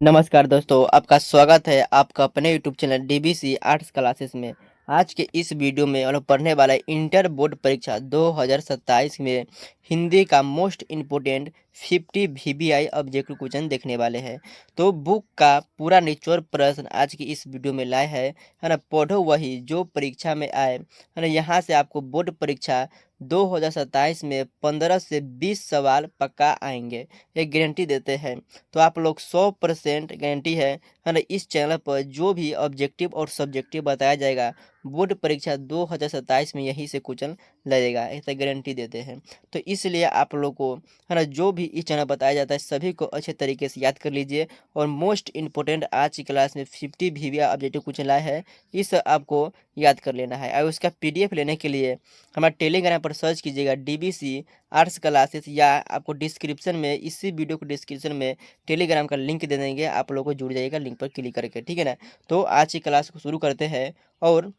नमस्कार दोस्तों, आपका स्वागत है आपका अपने YouTube channel DBC arts classes में। आज के इस वीडियो में हम लोग पढ़ने वाला है इंटर बोर्ड परीक्षा 2027 में हिंदी का most important 50 VVI objective question देखने वाले हैं। तो बुक का पूरा निचोड़ प्रश्न आज की इस वीडियो में लाए है ना। पढ़ो वही जो परीक्षा में आए, है ना। यहाँ से आपको बोर्ड परीक्षा 2027 में 15 से 20 सवाल पक्का आएंगे, ये गारंटी देते हैं। तो आप लोग 100% गारंटी है ना। इस चैनल पर जो भी ऑब्जेक्टिव और सब्जेक्टिव बताया जाएगा बोर्ड परीक्षा 2027 में यहीं से क्वेश्चन लगेगा, ऐसा गारंटी देते हैं। तो इसलिए आप लोग को, है ना, जो भी इस चैनल बताया जाता है सभी को अच्छे तरीके से याद कर लीजिए। और मोस्ट इम्पोर्टेंट आज की क्लास में 50 वीवीआई ऑब्जेक्टिव क्वेश्चन लाया है, इस आपको याद कर लेना है। और उसका पीडीएफ लेने के लिए हमारे टेलीग्राम पर सर्च कीजिएगा डीबीसी आर्ट्स क्लासेस, या आपको डिस्क्रिप्शन में, इसी वीडियो को डिस्क्रिप्शन में टेलीग्राम का लिंक दे देंगे, आप लोगों को जुड़ जाइएगा लिंक पर क्लिक करके, ठीक है ना। तो आज की क्लास को शुरू करते हैं। और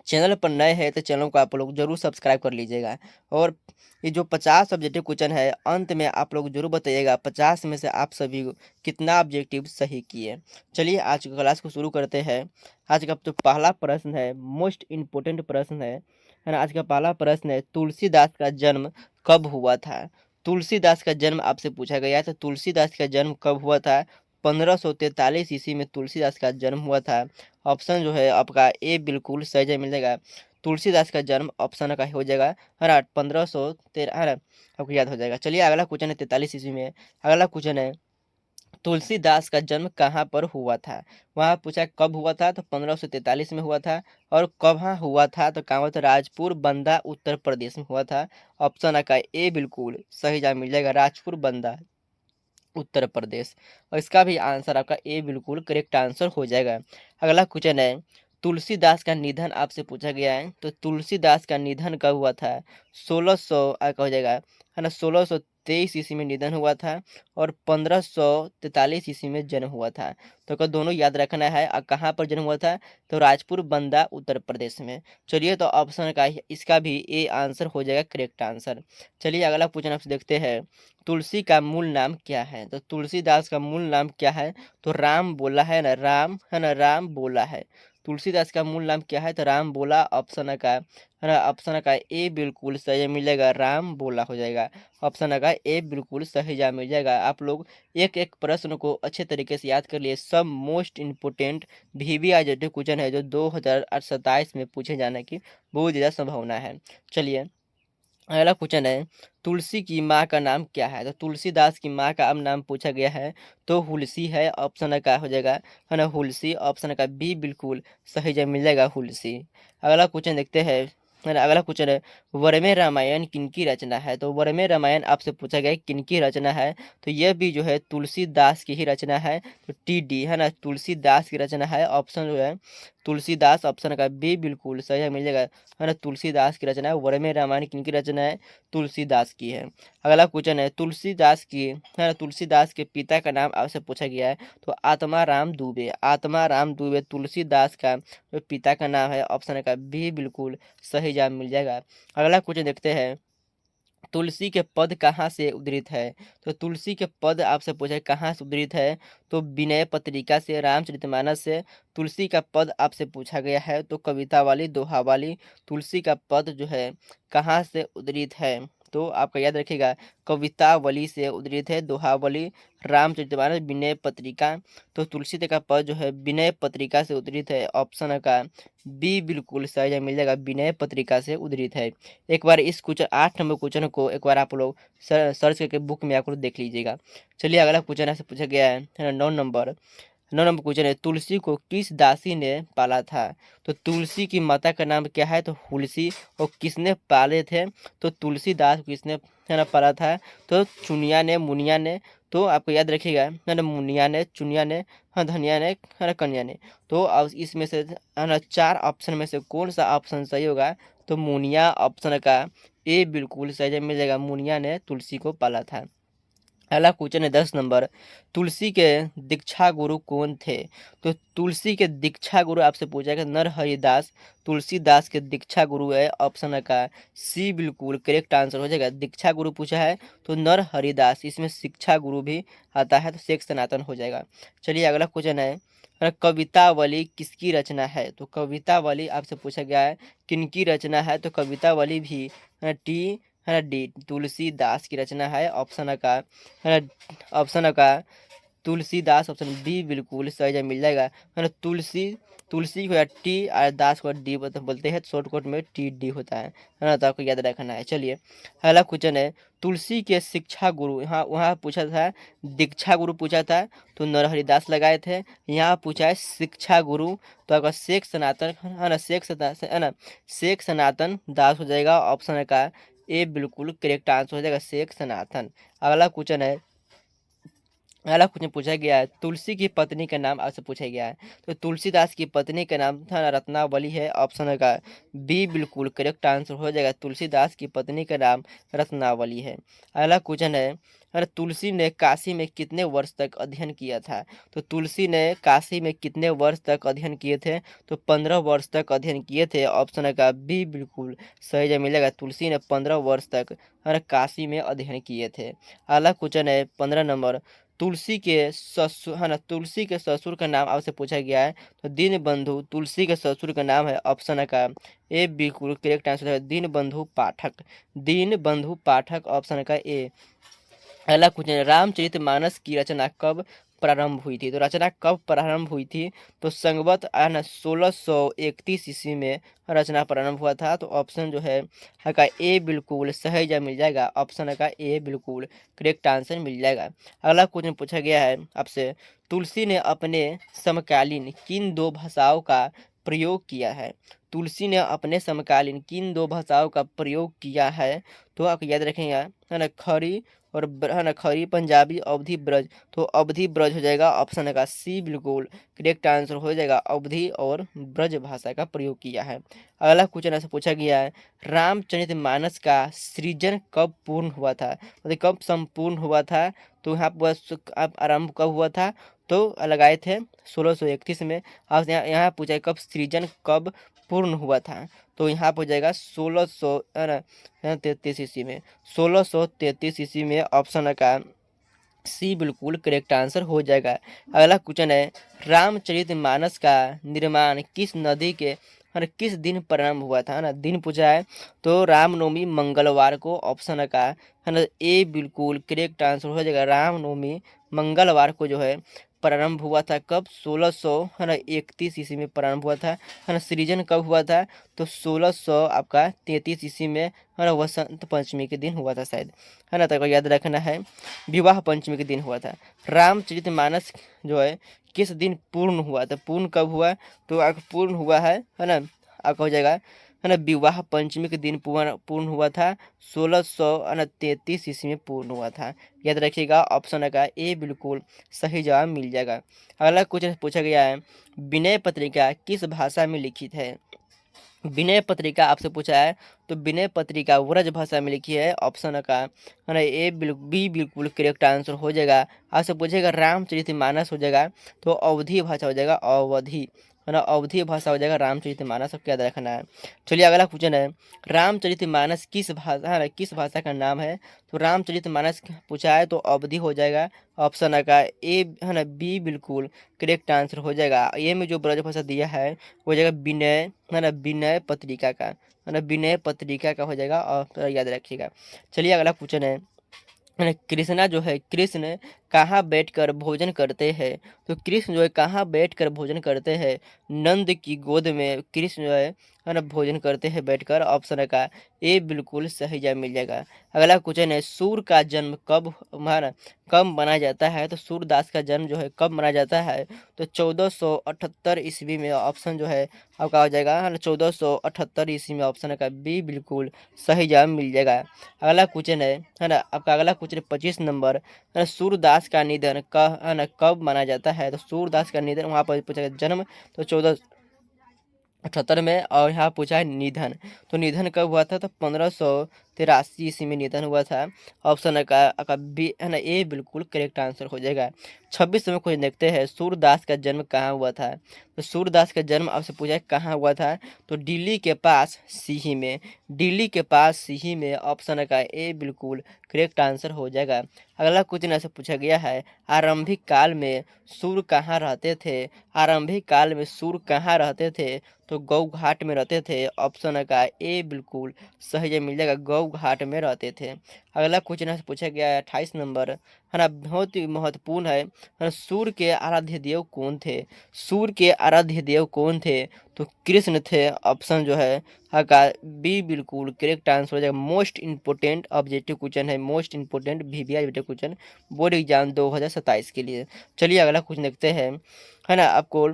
चैनल पर नए हैं तो चैनल को आप लोग जरूर सब्सक्राइब कर लीजिएगा। और ये जो 50 ऑब्जेक्टिव क्वेश्चन है अंत में आप लोग जरूर बताइएगा 50 में से आप सभी कितना ऑब्जेक्टिव सही किए। चलिए आज की क्लास को शुरू करते हैं। आज का जो पहला प्रश्न है, मोस्ट इम्पोर्टेंट प्रश्न है ना। आज का पहला प्रश्न है, तुलसीदास का जन्म कब हुआ था। तुलसीदास का जन्म आपसे पूछा गया है, तो तुलसीदास का जन्म कब हुआ था। 1543 ईस्वी में तुलसीदास का जन्म हुआ था। ऑप्शन जो है आपका ए बिल्कुल सही जगह मिलेगा। तुलसीदास का जन्म ऑप्शन का हो जाएगा, है ना, 1513, है ना, आपको याद हो जाएगा। चलिए अगला क्वेश्चन है 43 ईस्वी में। अगला क्वेश्चन है, तुलसीदास का जन्म कहाँ पर हुआ था। वहाँ पूछा कब हुआ था, तो 1543 में हुआ था। और कहाँ हुआ था, तो कहाँ हुआ था, राजपुर बंदा उत्तर प्रदेश में हुआ था। ऑप्शन का ए बिल्कुल सही जगह मिल जाएगा, राजपुर बंदा उत्तर प्रदेश। और इसका भी आंसर आपका ए बिल्कुल करेक्ट आंसर हो जाएगा। अगला क्वेश्चन है, तुलसीदास का निधन आपसे पूछा गया है, तो तुलसीदास का निधन कब हुआ था। 1600 का हो जाएगा, है ना। 1623 ईस्वी में निधन हुआ था। और 1543 ईस्वी में जन्म हुआ था। तो का दोनों याद रखना है। कहाँ पर जन्म हुआ था, तो राजपुर बंदा उत्तर प्रदेश में। चलिए तो ऑप्शन का इसका भी ए आंसर हो जाएगा करेक्ट आंसर। चलिए अगला क्वेश्चन आपसे देखते हैं, तुलसी का मूल नाम क्या है। तो तुलसीदास का मूल नाम क्या है, तो राम बोला है ना, राम, है ना, राम बोला है। तुलसीदास का मूल नाम क्या है, तो राम बोला। ऑप्शन का, है ना, ऑप्शन का ए बिल्कुल सही मिलेगा, राम बोला हो जाएगा। ऑप्शन का ए बिल्कुल सही जा मिल जाएगा। आप लोग एक एक प्रश्न को अच्छे तरीके से याद कर लिए। सब मोस्ट इम्पोर्टेंट वीवीआई जो क्वेश्चन है जो 2027 में पूछे जाने की बहुत ज़्यादा संभावना है। चलिए अगला क्वेश्चन है, तुलसी की माँ का नाम क्या है। तो तुलसीदास की माँ का अब नाम पूछा गया है, तो हुलसी है। ऑप्शन का हो जाएगा, है ना, हुलसी। ऑप्शन का बी बिल्कुल सही जगह मिल जाएगा, हुलसी। अगला क्वेश्चन देखते हैं, है ना। अगला क्वेश्चन है, वर्मे रामायण किनकी रचना है। तो वर्मे रामायण आपसे पूछा गया है किनकी रचना है, तो यह भी जो है तुलसीदास की ही रचना है। तो टी डी, है ना, तुलसीदास की रचना है। ऑप्शन जो है तुलसीदास, ऑप्शन का बी बिल्कुल सही है मिल जाएगा, है ना, तुलसीदास की रचना है। वर्मे रामायण किनकी रचना है, तुलसीदास की है। अगला क्वेश्चन है, तुलसीदास की, है ना, तुलसीदास के पिता का नाम आपसे पूछा गया है, तो आत्मा राम दुबे। आत्मा राम दुबे तुलसीदास का जो पिता का नाम है। ऑप्शन का बी बिल्कुल सही जवाब मिल जाएगा। अगला क्वेश्चन देखते हैं, तुलसी के पद कहाँ से उद्धृत है। तो तुलसी के पद आपसे पूछा है कहाँ से उद्धृत है, तो विनय पत्रिका से, रामचरितमानस से। तुलसी का पद आपसे पूछा गया है, तो कविता वाली, दोहा वाली। तुलसी का पद जो है कहाँ से उद्धृत है, तो आपका याद रखिएगा, कवितावली से उद्धृत है, दोहावली, रामचरितमानस, विनय पत्रिका। तो तुलसी का पद जो है विनय पत्रिका से उद्धृत है। ऑप्शन का बी बिल्कुल सही जगह मिल जाएगा, विनय पत्रिका से उद्धृत है। एक बार इस क्वेश्चन 8 नंबर क्वेश्चन को एक बार आप लोग सर्च करके बुक में आप लोग देख लीजिएगा। चलिए अगला क्वेश्चन ऐसे पूछा गया है ना, 9 नंबर क्वेश्चन है, तुलसी को किस दासी ने पाला था। तो तुलसी की माता का नाम क्या है, तो हुलसी। और किसने पाले थे, तो तुलसीदास को किसने, है ना, पाला था, तो चुनिया ने, मुनिया ने। तो आपको याद रखिएगा, है ना, मुनिया ने, चुनिया ने, हाँ, धनिया ने, है ना, कन्या ने। तो अब इसमें से, है ना, 4 ऑप्शन में से कौन सा ऑप्शन सही होगा, तो मुनिया। ऑप्शन का ए बिल्कुल सही जवाब मिल जाएगा, मुनिया ने तुलसी को पाला था। अगला क्वेश्चन है 10 नंबर, तुलसी के दीक्षा गुरु कौन थे? तो तुलसी के दीक्षा गुरु आपसे पूछा गया नरहरिदास तुलसीदास के दीक्षा गुरु है। ऑप्शन है का सी बिल्कुल करेक्ट आंसर हो जाएगा। दीक्षा गुरु पूछा है तो नरहरिदास, इसमें शिक्षा गुरु भी आता है तो शेख सनातन हो जाएगा। चलिए अगला क्वेश्चन है कवितावली किसकी रचना है? तो कवितावली आपसे पूछा गया है किनकी रचना है? तो कवितावली भी टी है ना डी तुलसीदास की रचना है। ऑप्शन का है ना ऑप्शन का तुलसीदास, ऑप्शन बी बिल्कुल सही जवाब मिल जाएगा है ना। तुलसी को या टी और दास को डी बोलते हैं, शॉर्टकट में टी डी होता है ना, तो आपको याद रखना है। चलिए अगला क्वेश्चन है तुलसी के शिक्षा गुरु, यहाँ वहाँ पूछा था दीक्षा गुरु पूछा था तो नरहरिदास लगाए थे। यहाँ पूछा है शिक्षा गुरु तो आपका शेख सनातन है ना, शेख सनातन दास हो जाएगा। ऑप्शन का ए बिल्कुल करेक्ट आंसर हो जाएगा शेख सनातन। अगला क्वेश्चन पूछा गया है तुलसी की पत्नी का नाम आपसे पूछा गया है। तो तुलसीदास की पत्नी का नाम था रत्नावली है। ऑप्शन का बी बिल्कुल करेक्ट आंसर हो जाएगा। तुलसीदास की पत्नी का नाम रत्नावली है। अगला क्वेश्चन है अरे तुलसी ने काशी में कितने वर्ष तक अध्ययन किया था? तो तुलसी ने काशी में कितने वर्ष तक अध्ययन किए थे? तो 15 वर्ष तक अध्ययन किए थे। ऑप्शन का बी बिल्कुल सही जवाब मिलेगा। तुलसी ने 15 वर्ष तक काशी में अध्ययन किए थे। अगला क्वेश्चन है 15 नंबर, तुलसी के ससुर है ना, तुलसी के ससुर का नाम आपसे पूछा गया है। तो दीन बंधु तुलसी के ससुर का नाम है। ऑप्शन का ए बिल्कुल करेक्ट आंसर है दीन बंधु पाठक। दीन बंधु पाठक ऑप्शन का ए। अगला क्वेश्चन रामचरितमानस की रचना कब प्रारंभ हुई थी? तो रचना कब प्रारंभ हुई थी? तो संवत 1631 ईस्वी में रचना प्रारंभ हुआ था। तो ऑप्शन जो है का ए बिल्कुल सही जवाब मिल जाएगा। ऑप्शन का ए बिल्कुल करेक्ट आंसर मिल जाएगा। अगला क्वेश्चन पूछा गया है आपसे तुलसी ने अपने समकालीन किन दो भाषाओं का प्रयोग किया है? तुलसी ने अपने समकालीन किन दो भाषाओं का प्रयोग किया है? तो आप याद रखेंगे है ना, खड़ी और है ना खड़ी पंजाबी अवधि ब्रज, तो अवधि ब्रज हो जाएगा। ऑप्शन का सी बिल्कुल करेक्ट आंसर हो जाएगा। अवधि और ब्रज भाषा का प्रयोग किया है। अगला क्वेश्चन ऐसे पूछा गया है रामचरितमानस का सृजन कब पूर्ण हुआ था? मतलब कब संपूर्ण हुआ था? तो यहाँ पर आरंभ कब हुआ था? तो लगाए थे 1631 में। अब यहाँ पूछा है कब सृजन कब पूर्ण हुआ था? तो यहाँ पर हो जाएगा 1633 ईस्वी में। 1633 ईस्वी में। ऑप्शन का सी बिल्कुल करेक्ट आंसर हो जाएगा। अगला क्वेश्चन है रामचरितमानस का निर्माण किस नदी के किस दिन प्रारंभ हुआ था? है ना, दिन पूछा है तो रामनवमी मंगलवार को। ऑप्शन का है ना ए बिल्कुल करेक्ट आंसर हो जाएगा। रामनवमी मंगलवार को जो है प्रारंभ हुआ था। कब? 1631 ईस्वी में प्रारंभ हुआ था। है ना, सृजन कब हुआ था? तो 1600 आपका 33 ईस्वी में है ना, वसंत पंचमी के दिन हुआ था शायद, है ना, तो याद रखना है विवाह पंचमी के दिन हुआ था। रामचरितमानस जो है किस दिन पूर्ण हुआ था? पूर्ण कब हुआ? तो आपका पूर्ण हुआ है ना, आपका हो जाएगा है ना विवाह पंचमी के दिन पूर्ण हुआ था। 1633 ईस्वी में पूर्ण हुआ था। याद रखिएगा। ऑप्शन का ए बिल्कुल सही जवाब मिल जाएगा। अगला क्वेश्चन पूछा गया है विनय पत्रिका किस भाषा में लिखित है? विनय पत्रिका आपसे पूछा है तो विनय पत्रिका व्रज भाषा में लिखी है। ऑप्शन का है ना ए बी बिल्कुल करेक्ट आंसर हो जाएगा। आपसे पूछेगा रामचरितमानस हो जाएगा तो अवधी भाषा हो जाएगा। अवधी है ना, अवधी भाषा हो जाएगा रामचरितमानस, सबको याद रखना है। चलिए अगला क्वेश्चन है रामचरितमानस किस भाषा है किस भाषा का नाम है? तो रामचरितमानस पूछा है तो अवधी हो जाएगा। ऑप्शन का ए है ना बी बिल्कुल करेक्ट आंसर हो जाएगा। ए में जो ब्रज भाषा दिया है हो जाएगा विनय है ना, विनय पत्रिका का है ना, विनय पत्रिका का हो जाएगा और याद रखिएगा। चलिए अगला क्वेश्चन है कृष्णा जो है कृष्ण कहाँ बैठकर भोजन करते हैं? तो कृष्ण जो है कहाँ बैठकर भोजन करते हैं? नंद की गोद में कृष्ण जो है ना भोजन करते हैं बैठकर। ऑप्शन का ए बिल्कुल सही जवाब मिल जाएगा। अगला क्वेश्चन है सूर्य का जन्म कब हमारा कब मनाया जाता है? तो सूर्यदास का जन्म जो है कब मनाया जाता है? तो 1478 ईस्वी में। ऑप्शन जो है आपका हो जाएगा है ना 1478 ईस्वी में। ऑप्शन का बी बिल्कुल सही जवाब मिल जाएगा। अगला क्वेश्चन है ना आपका अगला क्वेश्चन 25 नंबर है ना सूरदास का निधन है ना कब माना जाता है? तो सूरदास का निधन वहाँ पर पूछा जन्म तो 1478 में, और यहाँ पूछा है निधन तो निधन कब हुआ था? तो 1500 1983 ईस्वी में निधन हुआ था। ऑप्शन का बी है ना, ए बिल्कुल करेक्ट आंसर हो जाएगा। 26 में कुछ देखते हैं, सूरदास का जन्म कहाँ हुआ था। तो सूरदास का जन्म आपसे पूछा है कहाँ हुआ था, तो दिल्ली के पास सीही में, दिल्ली के पास सीही में, ऑप्शन का ए बिल्कुल करेक्ट आंसर हो जाएगा। अगला क्वेश्चन ऐसे पूछा गया है, आरंभिक काल में सूर कहाँ रहते थे। आरंभिक काल में सूर कहाँ रहते थे, तो गौ घाट में रहते थे। ऑप्शन का ए बिल्कुल सही है, मिल जाएगा, गौ घाट में रहते थे। अगला क्वेश्चन ऐसे पूछा गया है 28 नंबर, है ना, बहुत ही महत्वपूर्ण है ना, सूर्य के आराध्य देव कौन थे। सूर्य के आराध्य देव कौन थे, तो कृष्ण थे। ऑप्शन जो है का बी बिल्कुल करेक्ट आंसर हो जाएगा। मोस्ट इंपोर्टेंट ऑब्जेक्टिव क्वेश्चन है, most important VBI objective question board exam 2027 के लिए। चलिए अगला क्वेश्चन देखते हैं, है ना, आपको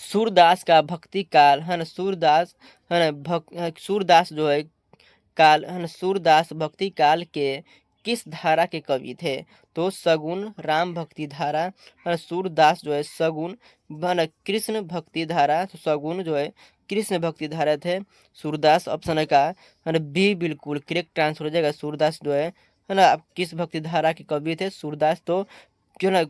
सूरदास का भक्ति काल, है ना, सूरदास, है ना, सूरदास जो है काल, है ना, सूरदास भक्ति काल के किस धारा के कवि थे। तो सगुन, राम भक्ति धारा, है ना, सूरदास जो है सगुन, है ना, कृष्ण भक्ति धारा, तो सगुन जो है कृष्ण भक्ति धारा थे सूरदास। ऑप्शन का है ना बी बिल्कुल करेक्ट आंसर हो जाएगा। सूरदास जो है ना, आप किस भक्ति धारा के कवि थे सूरदास, तो क्यों ना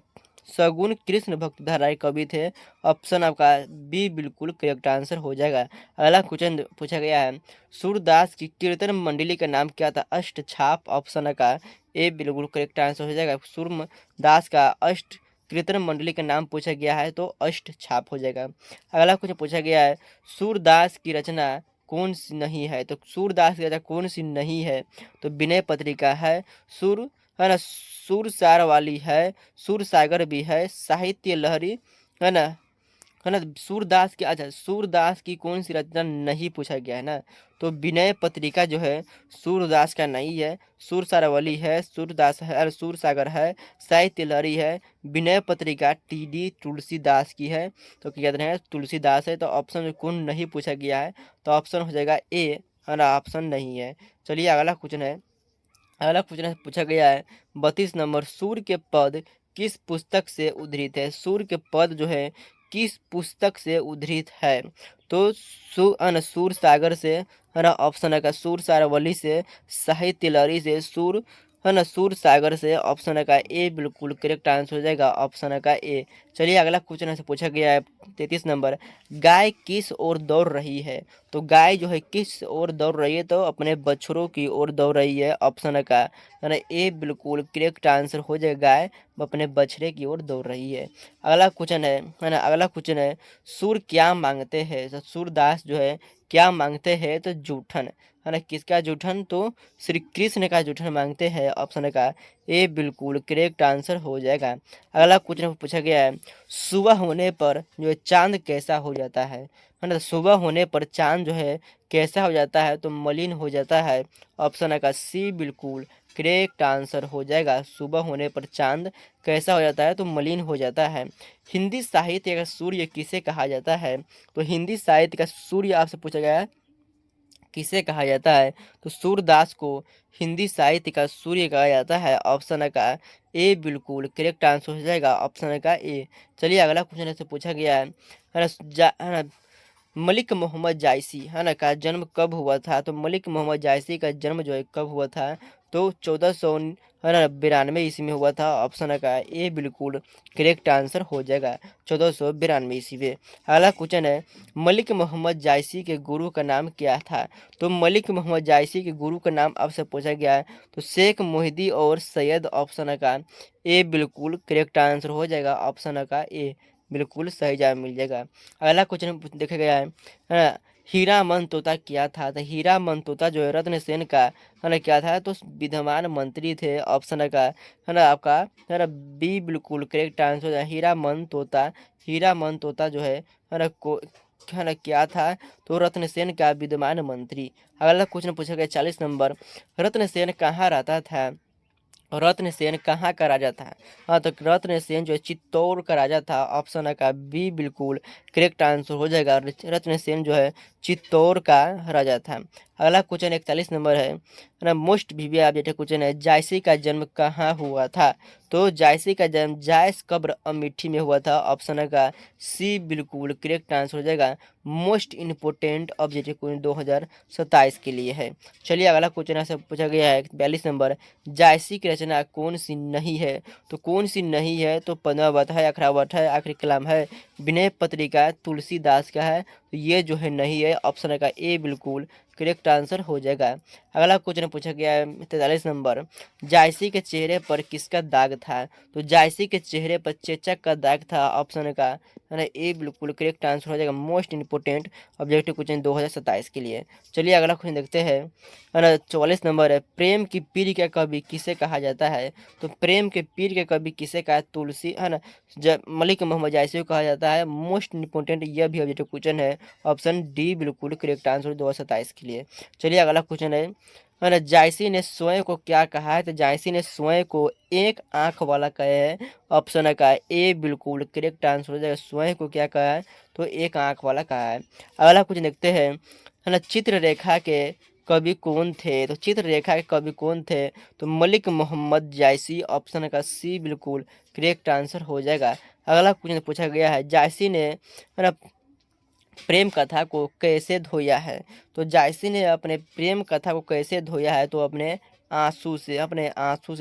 सगुन कृष्ण भक्ति धारा के कवि थे। ऑप्शन आपका बी बिल्कुल करेक्ट आंसर हो जाएगा। अगला क्वेश्चन पूछा गया है, सूरदास की कीर्तन मंडली का नाम क्या था। अष्ट छाप। ऑप्शन का ए बिल्कुल करेक्ट आंसर हो जाएगा। सूरदास का अष्ट कीर्तन मंडली का नाम पूछा गया है, तो अष्ट छाप हो जाएगा। अगला क्वेश्चन पूछा गया है, सूरदास की रचना कौन सी नहीं है। तो सूरदास की रचना कौन सी नहीं है, तो विनय पत्रिका है, सुर, है ना, सुरसार वाली है, सुर सागर भी है, साहित्य लहरी, है ना, है ना, सूरदास की, अच्छा सूरदास की कौन सी रचना नहीं पूछा गया है ना, तो विनय पत्रिका जो है सूरदास का नहीं है, सुर सारावली है, सूरदास है, और सुर सागर है, साहित्य लहरी है, विनय पत्रिका TD तुलसीदास की है। तो क्या कहते हैं, तुलसीदास है। तो ऑप्शन में कौन नहीं पूछा गया है, तो ऑप्शन हो जाएगा ए, है ना, ऑप्शन नहीं है। चलिए अगला क्वेश्चन है, अगला क्वेश्चन पूछा गया है 32 नंबर, सूर्य के पद किस पुस्तक से उद्धृत है। सूर्य के पद जो है किस पुस्तक से उद्धृत है, तो सूर सागर से, है ना, ऑप्शन का सूर सारावली से, साहित्य लहरी से, सूर, है ना, सूर सागर से। ऑप्शन का ए बिल्कुल करेक्ट आंसर हो जाएगा, ऑप्शन का ए। चलिए अगला क्वेश्चन से पूछा गया है 33 नंबर, गाय किस ओर दौड़ रही है। तो गाय जो है किस ओर दौड़ रही है, तो अपने बछड़ों की ओर दौड़ रही है। ऑप्शन का, है ना, ए बिल्कुल करेक्ट आंसर हो जाएगा, गाय अपने बछड़े की ओर दौड़ रही है। अगला क्वेश्चन है ना, अगला क्वेश्चन है, सूर क्या मांगते हैं। तो सूरदास जो है क्या मांगते हैं, तो जूठन, है ना, किसका जूठन, तो श्री कृष्ण का जूठन मांगते हैं। ऑप्शन का ए बिल्कुल करेक्ट आंसर हो जाएगा। अगला क्वेश्चन पूछा गया है, सुबह होने पर जो है चांद कैसा हो जाता है ना, सुबह होने पर चांद जो है कैसा हो जाता है, तो मलिन हो जाता है। ऑप्शन का सी बिल्कुल करेक्ट आंसर हो जाएगा। सुबह होने पर चांद कैसा हो जाता है, तो मलिन हो जाता है। हिंदी साहित्य का सूर्य किसे कहा जाता है, तो हिंदी साहित्य का सूर्य आपसे पूछा गया है किसे कहा जाता है, तो सूरदास को हिंदी साहित्य का सूर्य कहा जाता है। ऑप्शन का ए बिल्कुल करेक्ट आंसर हो जाएगा, ऑप्शन का ए। चलिए अगला क्वेश्चन से पूछा गया है ना, मलिक मोहम्मद जायसी, है ना, का जन्म कब हुआ था। तो मलिक मोहम्मद जायसी का जन्म जो है कब हुआ था, तो 1492 ईस्वी में हुआ था। ऑप्शन का ए बिल्कुल करेक्ट आंसर हो जाएगा, 1492 ईस्वी में। अगला क्वेश्चन है, मलिक मोहम्मद जायसी के गुरु का नाम क्या था। तो मलिक मोहम्मद जायसी के गुरु का नाम आपसे पूछा गया है, तो शेख मोहिदी और सैयद। ऑप्शन का ए बिल्कुल करेक्ट आंसर हो जाएगा, ऑप्शन का ए बिल्कुल सही जवाब मिल जाएगा। अगला क्वेश्चन देखा गया है ना, हीरा मन तोता क्या था। तो हीरा मन तोता जो है रत्न सेन का, है ना, क्या था, तो विद्यमान मंत्री थे। ऑप्शन का, है ना, आपका, है ना, बी बिल्कुल करेक्ट आंसर हो जाएगा। हीरा मन तोता, हीरा मन तोता जो है ना, को, है ना, क्या था, तो रत्न सेन का विद्यमान मंत्री। अगला क्वेश्चन पूछा गया 40 नंबर, रत्न सेन कहाँ रहता था। रत्न सेन कहाँ का राजा था। हाँ, तो रत्न सेन जो है चित्तौड़ का राजा था। ऑप्शन का बी बिल्कुल करेक्ट आंसर हो जाएगा। रत्न सेन जो है चित्तौड़ का राजा था। अगला क्वेश्चन 41 नंबर है ना, मोस्ट वीवी अपडेटेड क्वेश्चन है, जायसी का जन्म कहाँ हुआ था? तो जायसी का जन्म जायस कब्र अमेठी में हुआ था। ऑप्शन का सी बिल्कुल करेक्ट आंसर हो जाएगा। मोस्ट इम्पोर्टेंट ऑब्जेक्टिव क्वेश्चन 2027 के लिए है। चलिए अगला क्वेश्चन आपसे पूछा गया है 42 नंबर, जायसी की रचना कौन सी नहीं है? तो कौन सी नहीं है? तो पद्मावत है, अखरावत है, आखिरी कलाम है, विनय पत्रिका तुलसीदास का है। तो ये जो है नहीं है, ऑप्शन का ए बिल्कुल करेक्ट आंसर हो जाएगा। अगला क्वेश्चन पूछा गया है 43 नंबर, जायसी के चेहरे पर किसका दाग था? तो जायसी के चेहरे पर चेचक का दाग था। ऑप्शन का है ना ए बिल्कुल करेक्ट आंसर हो जाएगा। मोस्ट इंपोर्टेंट ऑब्जेक्टिव क्वेश्चन 2027 के लिए। चलिए अगला क्वेश्चन देखते हैं, है ना 44 नंबर है, प्रेम की पीर के कवि किसे कहा जाता है? तो प्रेम के पीर के कवि किसे कहा? तुलसी है ना मलिक मोहम्मद जायसी को कहा जाता है। मोस्ट इंपोर्टेंट यह भी ऑब्जेक्टिव क्वेश्चन है। ऑप्शन डी बिल्कुल करेक्ट आंसर 2027 के लिए। चलिए अगला क्वेश्चन है ना, जायसी ने स्वयं को क्या कहा है? तो जायसी ने स्वयं को एक आंख वाला कहा है। ऑप्शन का ए बिल्कुल करेक्ट आंसर हो जाएगा। स्वयं को क्या कहा है? तो एक आंख वाला कहा है। अगला कुछ देखते हैं, है ना, चित्ररेखा के कवि कौन थे? तो चित्ररेखा के कवि कौन थे? तो मलिक मोहम्मद जायसी। ऑप्शन का सी बिल्कुल करेक्ट आंसर हो जाएगा। अगला क्वेश्चन पूछा गया है, जायसी ने है ना प्रेम कथा को कैसे धोया है? तो जायसी ने अपने प्रेम कथा को कैसे धोया है? तो अपने आंसू से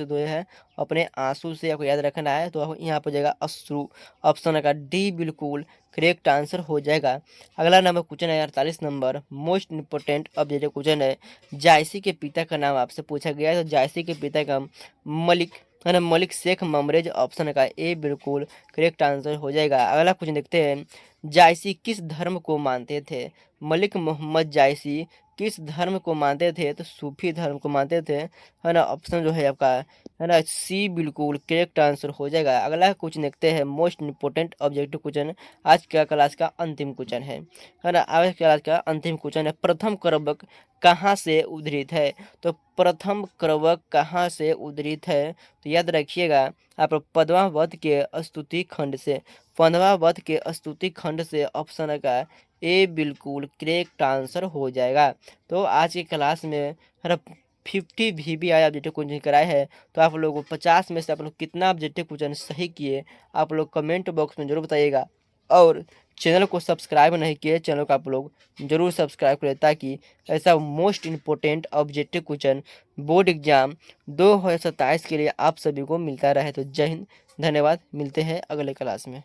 धोया है। अपने आंसू से आपको याद रखना है। तो यहाँ पर जाएगा अश्रु। ऑप्शन का डी बिल्कुल करेक्ट आंसर हो जाएगा। अगला नंबर क्वेश्चन है 48 number, most important objective question है, जायसी के पिता का नाम आपसे पूछा गया है। तो जायसी के पिता का मलिक है ना मलिक शेख ममरेज। ऑप्शन का ए बिल्कुल करेक्ट आंसर हो जाएगा। अगला क्वेश्चन देखते हैं, जायसी किस धर्म को मानते थे? मलिक मोहम्मद जायसी किस धर्म को मानते थे? तो सूफी धर्म को मानते थे, है ना। ऑप्शन जो है आपका है ना सी बिल्कुल करेक्ट आंसर हो जाएगा। अगला क्वेश्चन देखते हैं, मोस्ट इंपोर्टेंट ऑब्जेक्टिव क्वेश्चन, आज का क्लास का अंतिम क्वेश्चन है ना। आज के क्लास का अंतिम क्वेश्चन है, प्रथम करवक कहाँ से उद्धृत है? तो प्रथम करवक कहाँ से उद्धृत है? तो याद रखिएगा आप पद्मावत के स्तुति खंड से। पद्मावत के स्तुति खंड से। ऑप्शन का ए बिल्कुल करेक्ट आंसर हो जाएगा। तो आज की क्लास में है ना 50 VBI ऑब्जेक्टिव क्वेश्चन कराए हैं। तो आप लोगों को 50 में से आप लोग कितना ऑब्जेक्टिव क्वेश्चन सही किए, आप लोग कमेंट बॉक्स में जरूर बताइएगा। और चैनल को सब्सक्राइब नहीं किए, चैनल को आप लोग जरूर सब्सक्राइब करें, ताकि ऐसा most important objective question board exam 2027 के लिए आप सभी को मिलता रहे। तो जय हिंद, धन्यवाद, मिलते हैं अगले क्लास में।